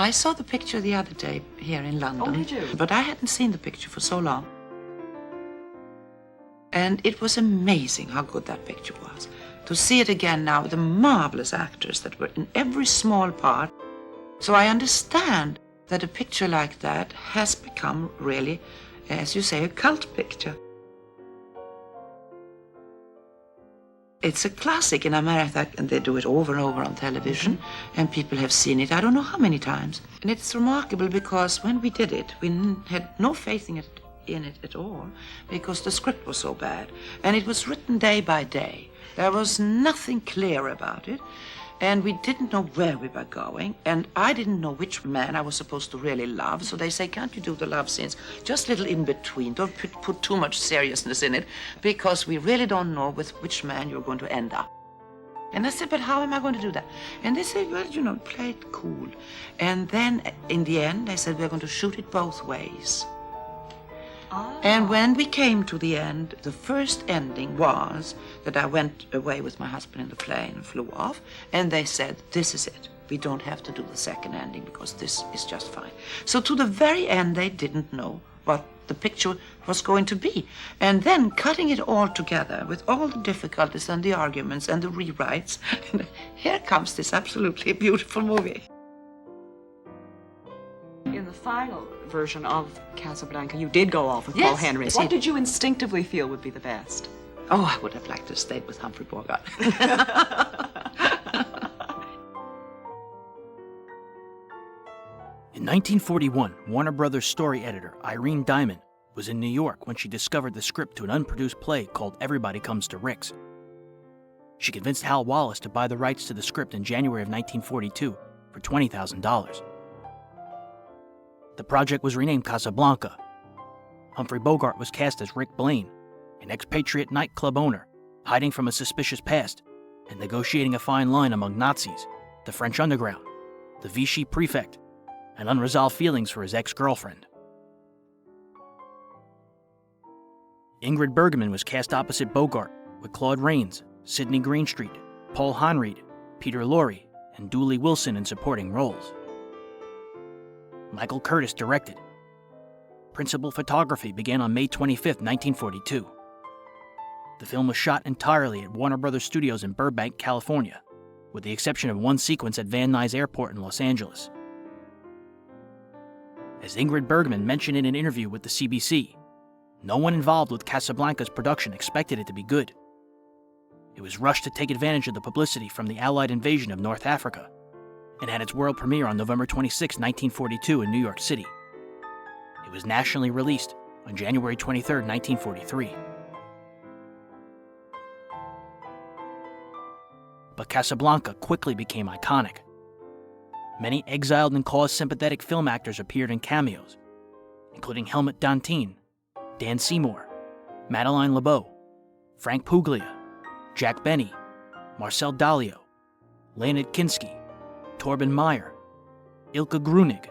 I saw the picture the other day here in London. Oh, did you? But I hadn't seen the picture for so long. And it was amazing how good that picture was. To see it again now with the marvelous actors that were in every small part. So I understand that a picture like that has become really, as you say, a cult picture. It's a classic in America, and they do it over and over on television, and people have seen it I don't know how many times. And it's remarkable because when we did it, we had no faith in it at all, because the script was so bad. And it was written day by day. There was nothing clear about it, and we didn't know where we were going, and I didn't know which man I was supposed to really love, so they say, can't you do the love scenes just a little in between? Don't put too much seriousness in it, because we really don't know with which man you're going to end up. And I said, but how am I going to do that? And they said, well, you know, play it cool. And then in the end, they said, we're going to shoot it both ways. And when we came to the end, the first ending was that I went away with my husband in the plane and flew off, and they said, this is it. We don't have to do the second ending because this is just fine. So to the very end, they didn't know what the picture was going to be. And then cutting it all together with all the difficulties and the arguments and the rewrites, here comes this absolutely beautiful movie. In the final version of Casablanca, you did go off with Paul Henreid. Yes, what did you instinctively feel would be the best? Oh, I would have liked to have stayed with Humphrey Bogart. In 1941, Warner Brothers story editor Irene Diamond was in New York when she discovered the script to an unproduced play called Everybody Comes to Rick's. She convinced Hal Wallis to buy the rights to the script in January of 1942 for $20,000. The project was renamed Casablanca. Humphrey Bogart was cast as Rick Blaine, an expatriate nightclub owner, hiding from a suspicious past and negotiating a fine line among Nazis, the French underground, the Vichy prefect, and unresolved feelings for his ex-girlfriend. Ingrid Bergman was cast opposite Bogart, with Claude Rains, Sidney Greenstreet, Paul Henreid, Peter Lorre, and Dooley Wilson in supporting roles. Michael Curtiz directed. Principal photography began on May 25, 1942. The film was shot entirely at Warner Brothers Studios in Burbank, California, with the exception of one sequence at Van Nuys Airport in Los Angeles. As Ingrid Bergman mentioned in an interview with the CBC, no one involved with Casablanca's production expected it to be good. It was rushed to take advantage of the publicity from the Allied invasion of North Africa, and had its world premiere on November 26, 1942 in New York City. It was nationally released on January 23, 1943. But Casablanca quickly became iconic. Many exiled and cause-sympathetic film actors appeared in cameos, including Helmut Dantine, Dan Seymour, Madeleine LeBeau, Frank Puglia, Jack Benny, Marcel Dalio, Leonid Kinski, Torben Meyer, Ilka Grunig,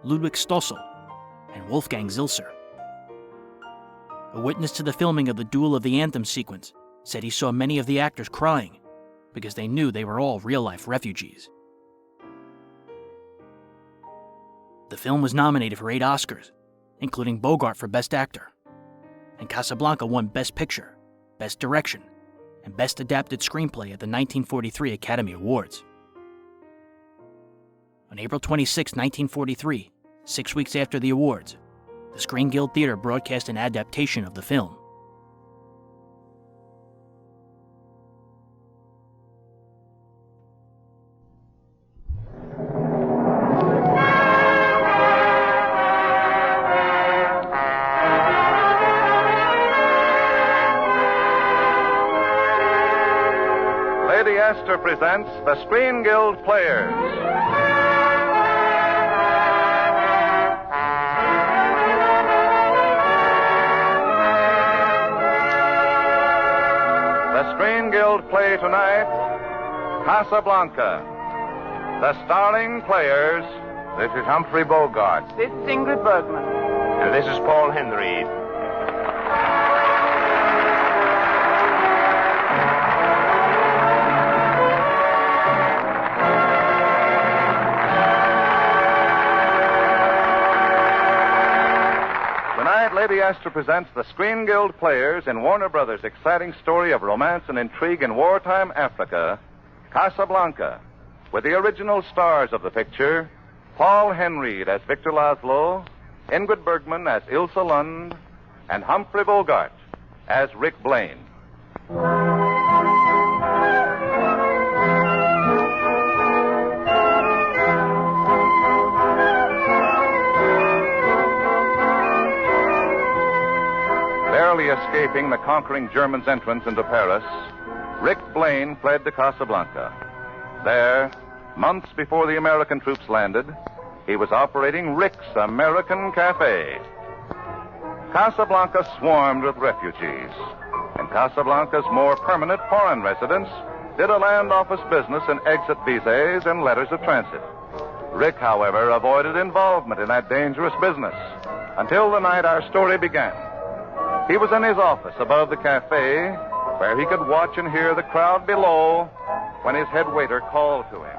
Ludwig Stossel, and Wolfgang Zilser. A witness to the filming of the Duel of the Anthem sequence said he saw many of the actors crying because they knew they were all real-life refugees. The film was nominated for 8 Oscars, including Bogart for Best Actor, and Casablanca won Best Picture, Best Direction, and Best Adapted Screenplay at the 1943 Academy Awards. On April 26, 1943, 6 weeks after the awards, the Screen Guild Theater broadcast an adaptation of the film. Lady Esther presents the Screen Guild Players. The Screen Guild play tonight, Casablanca. The starring players, this is Humphrey Bogart. This is Ingrid Bergman. And this is Paul Henreid. Tonight, the Astor presents the Screen Guild Players in Warner Brothers' exciting story of romance and intrigue in wartime Africa, Casablanca, with the original stars of the picture, Paul Henreid as Victor Laszlo, Ingrid Bergman as Ilse Lund, and Humphrey Bogart as Rick Blaine. Barely escaping the conquering Germans' entrance into Paris, Rick Blaine fled to Casablanca. There, months before the American troops landed, he was operating Rick's American Cafe. Casablanca swarmed with refugees, and Casablanca's more permanent foreign residents did a land office business in exit visas and letters of transit. Rick, however, avoided involvement in that dangerous business until the night our story began. He was in his office above the cafe, where he could watch and hear the crowd below when his head waiter called to him.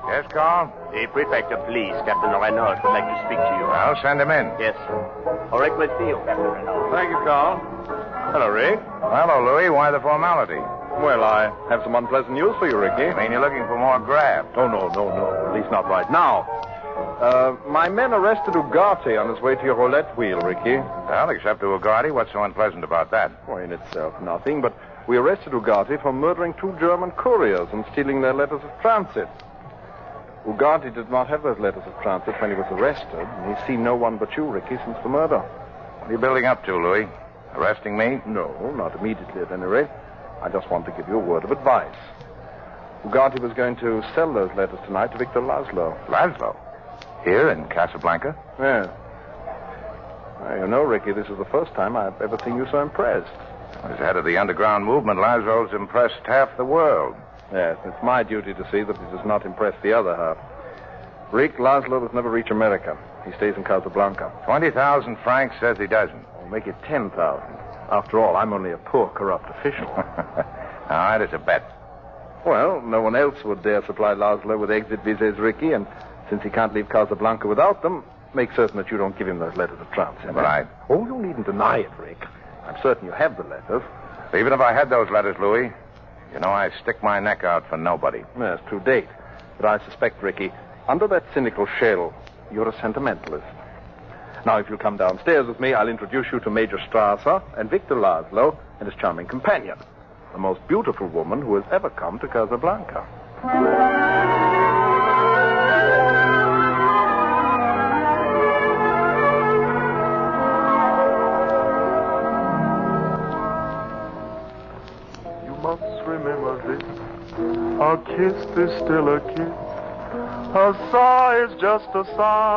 Yes, Carl? The prefect of police, Captain Renaud, would like to speak to you. Well, send him in. Yes, sir. All right, let's see you, Captain Renaud. Thank you, Carl. Hello, Rick. Hello, Louis. Why the formality? Well, I have some unpleasant news for you, Ricky. I mean, you're looking for more graft. Oh, no. At least not right now. My men arrested Ugarte on his way to your roulette wheel, Ricky. Well, except to Ugarte, what's so unpleasant about that? Well, in itself, nothing, but we arrested Ugarte for murdering 2 German couriers and stealing their letters of transit. Ugarte did not have those letters of transit when he was arrested, and he's seen no one but you, Ricky, since the murder. What are you building up to, Louis? Arresting me? No, not immediately at any rate. I just want to give you a word of advice. Ugarte was going to sell those letters tonight to Victor Laszlo. Laszlo? Here in Casablanca? Yes. Well, you know, Ricky, this is the first time I've ever seen you so impressed. As head of the underground movement, Laszlo's impressed half the world. Yes, it's my duty to see that he does not impress the other half. Rick, Laszlo does never reach America. He stays in Casablanca. 20,000 francs says he doesn't. I'll make it 10,000. After all, I'm only a poor, corrupt official. Now, that is a bet. Well, no one else would dare supply Laszlo with exit visas, Ricky, and since he can't leave Casablanca without them, make certain that you don't give him those letters of transit. Right. Oh, you needn't deny it, Rick. I'm certain you have the letters. Even if I had those letters, Louis, you know I stick my neck out for nobody. Yes, to date. But I suspect, Ricky, under that cynical shell, you're a sentimentalist. Now, if you'll come downstairs with me, I'll introduce you to Major Strasser and Victor Laszlo and his charming companion, the most beautiful woman who has ever come to Casablanca. A kiss is still a kiss. A sigh is just a sigh.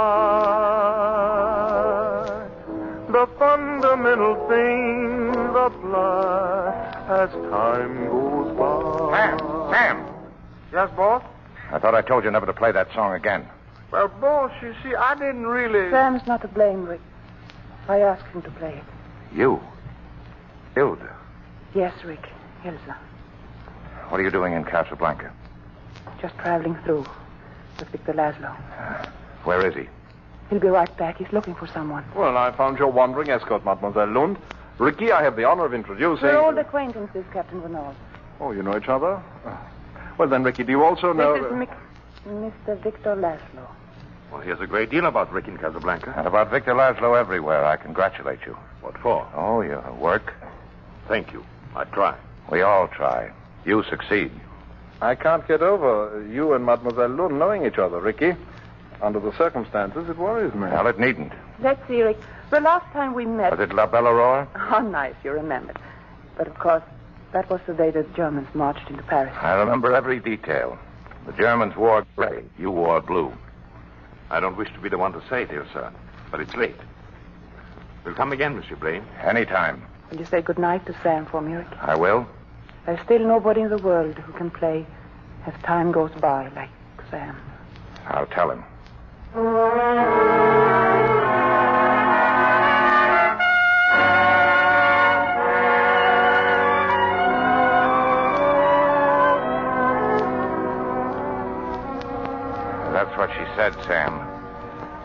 The fundamental things apply as time goes by. Sam! Yes, boss? I thought I told you never to play that song again. Well, boss, you see, I didn't really... Sam's not to blame, Rick. I asked him to play it. You? Hilda? Yes, Rick. Ilsa. What are you doing in Casablanca? Just traveling through with Victor Laszlo. Where is he? He'll be right back. He's looking for someone. Well, I found your wandering escort, Mademoiselle Lund. Ricky, I have the honor of introducing... We're old acquaintances, Captain Renaud. Oh, you know each other? Well, then, Ricky, do you also know... This is Mr. Victor Laszlo. Well, here's a great deal about Rick in Casablanca. And about Victor Laszlo everywhere. I congratulate you. What for? Oh, your work. Thank you. I try. We all try. You succeed. I can't get over you and Mademoiselle Lund knowing each other, Ricky. Under the circumstances, it worries me. Well, it needn't. Let's see, Rick. The last time we met... Was it La Belle Aurore? How nice you remembered. But, of course, that was the day the Germans marched into Paris. I remember every detail. The Germans wore gray. You wore blue. I don't wish to be the one to say it, dear sir, but it's late. We'll come again, Monsieur Blaine. Anytime. Will you say goodnight to Sam for me, Rick? I will. There's still nobody in the world who can play as time goes by like Sam. I'll tell him. That's what she said, Sam.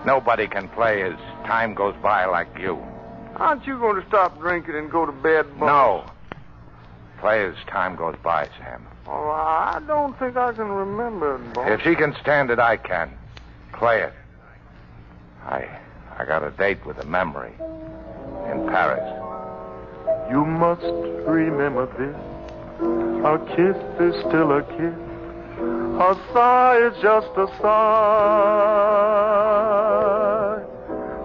Nobody can play as time goes by like you. Aren't you going to stop drinking and go to bed, boss? No. Play as time goes by, Sam. Oh, I don't think I can remember it, boss. If she can stand it, I can. Play it. I got a date with a memory in Paris. You must remember this. A kiss is still a kiss. A sigh is just a sigh.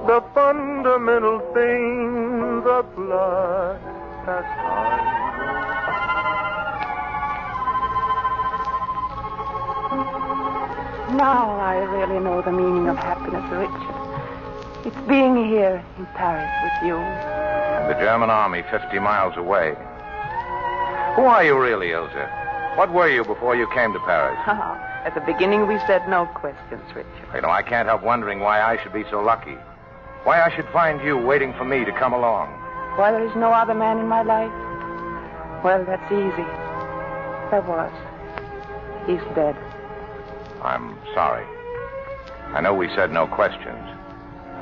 The fundamental things apply. That's right. Now I really know the meaning of happiness, Richard. It's being here in Paris with you. And the German army 50 miles away. Who are you really, Ilse? What were you before you came to Paris? At the beginning, we said no questions, Richard. You know, I can't help wondering why I should be so lucky. Why I should find you waiting for me to come along. Why there is no other man in my life? Well, that's easy. There was. He's dead. I'm sorry. I know we said no questions.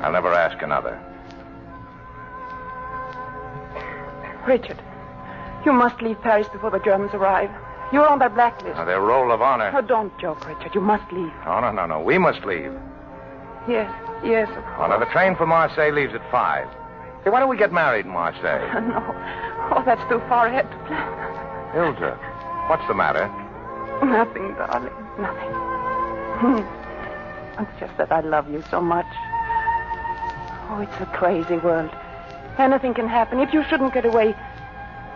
I'll never ask another. Richard, you must leave Paris before the Germans arrive. You're on their blacklist. Their roll of honor. Oh, don't joke, Richard. You must leave. No. We must leave. Yes, of course. Oh, now, the train for Marseille leaves at 5. Hey, why don't we get married in Marseille? No. Oh, that's too far ahead to plan. Ilse, what's the matter? Nothing, darling. Nothing. It's just that I love you so much. Oh, it's a crazy world. Anything can happen. If you shouldn't get away,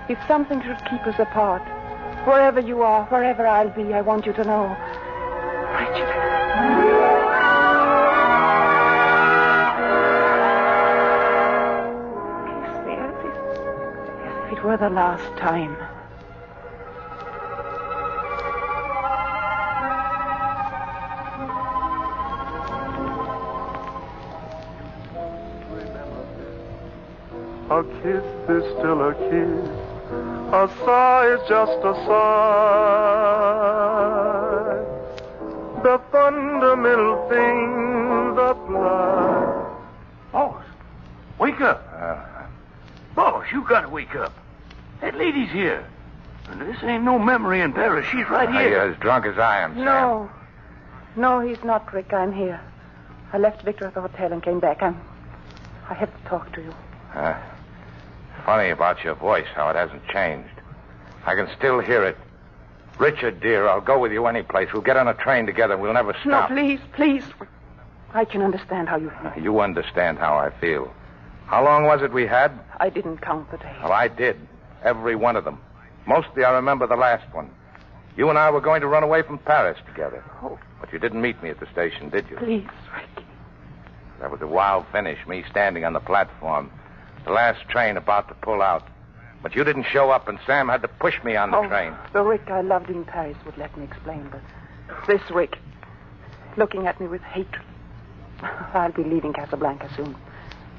if something should keep us apart, wherever you are, wherever I'll be, I want you to know. Richard. Kiss me as if it were the last time. A kiss is still a kiss. A sigh is just a sigh. The fundamental things apply. Boss, wake up. Boss, you gotta wake up. That lady's here. And this ain't no memory in Paris. She's right here. You're as drunk as I am, Sam. No, he's not, Rick. I'm here. I left Victor at the hotel and came back. I have to talk to you. Funny about your voice, how it hasn't changed. I can still hear it. Richard, dear, I'll go with you any place. We'll get on a train together. We'll never stop. No, please. I can understand how you feel. You understand how I feel. How long was it we had? I didn't count the days. Well, I did. Every one of them. Mostly I remember the last one. You and I were going to run away from Paris together. Oh. But you didn't meet me at the station, did you? Please, Rick. That was a wild finish, me standing on the platform. The last train about to pull out. But you didn't show up, and Sam had to push me on the train. The Rick I loved in Paris would let me explain, but this Rick, looking at me with hatred. I'll be leaving Casablanca soon.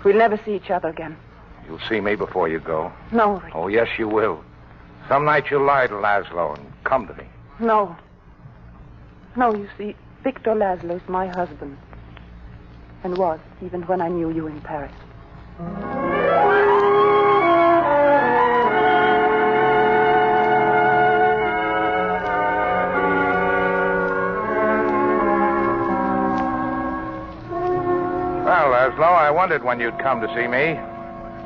We'll never see each other again. You'll see me before you go. No, Rick. Oh, yes, you will. Some night you'll lie to Laszlo and come to me. No, you see, Victor Laszlo is my husband. And was, even when I knew you in Paris. Well, Laszlo, I wondered when you'd come to see me.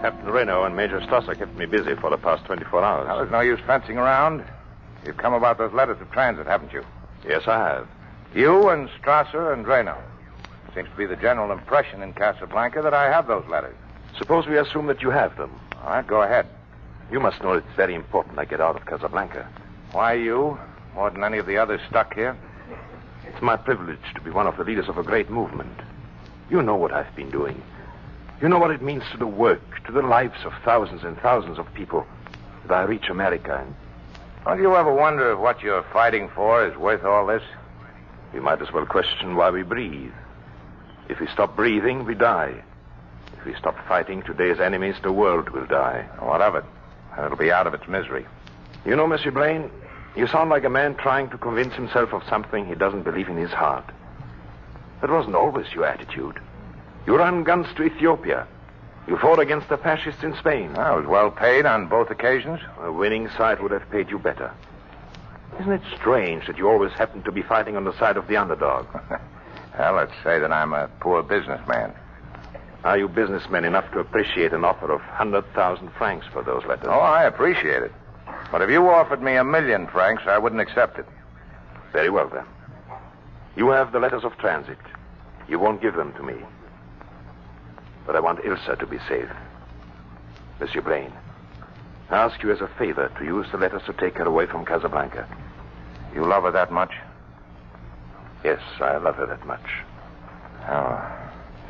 Captain Reno and Major Strasser kept me busy for the past 24 hours. Well, there's no use fencing around. You've come about those letters of transit, haven't you? Yes, I have. You and Strasser and Reno. Seems to be the general impression in Casablanca that I have those letters. Suppose we assume that you have them. All right, go ahead. You must know it's very important I get out of Casablanca. Why you? More than any of the others stuck here? It's my privilege to be one of the leaders of a great movement. You know what I've been doing. You know what it means to the work, to the lives of thousands and thousands of people if I reach America. Don't you ever wonder if what you're fighting for is worth all this? We might as well question why we breathe. If we stop breathing, we die. If we stop fighting today's enemies, the world will die. What of it? And it'll be out of its misery. You know, Monsieur Blaine, you sound like a man trying to convince himself of something he doesn't believe in his heart. That wasn't always your attitude. You ran guns to Ethiopia. You fought against the fascists in Spain. I was well paid on both occasions. A winning side would have paid you better. Isn't it strange that you always happen to be fighting on the side of the underdog? Well, let's say that I'm a poor businessman. Are you businessmen enough to appreciate an offer of 100,000 francs for those letters? Oh, I appreciate it. But if you offered me 1,000,000 francs, I wouldn't accept it. Very well, then. You have the letters of transit. You won't give them to me. But I want Ilsa to be safe. Monsieur Blaine, I ask you as a favor to use the letters to take her away from Casablanca. You love her that much? Yes, I love her that much. Oh,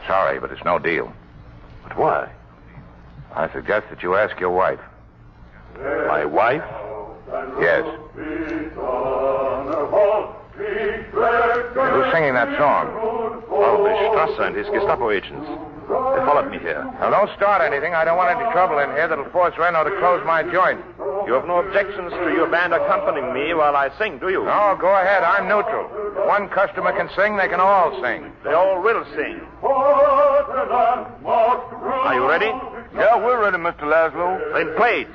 sorry, but it's no deal. But why? I suggest that you ask your wife. My wife? Yes. Who's singing that song? Oh, the Strasser and his Gestapo agents. They followed me here. Now, don't start anything. I don't want any trouble in here that'll force Reno to close my joint. You have no objections to your band accompanying me while I sing, do you? No, go ahead. I'm neutral. If one customer can sing, they can all sing. They all will sing. Are you ready? Yeah, we're ready, Mr. Laszlo. Then play it.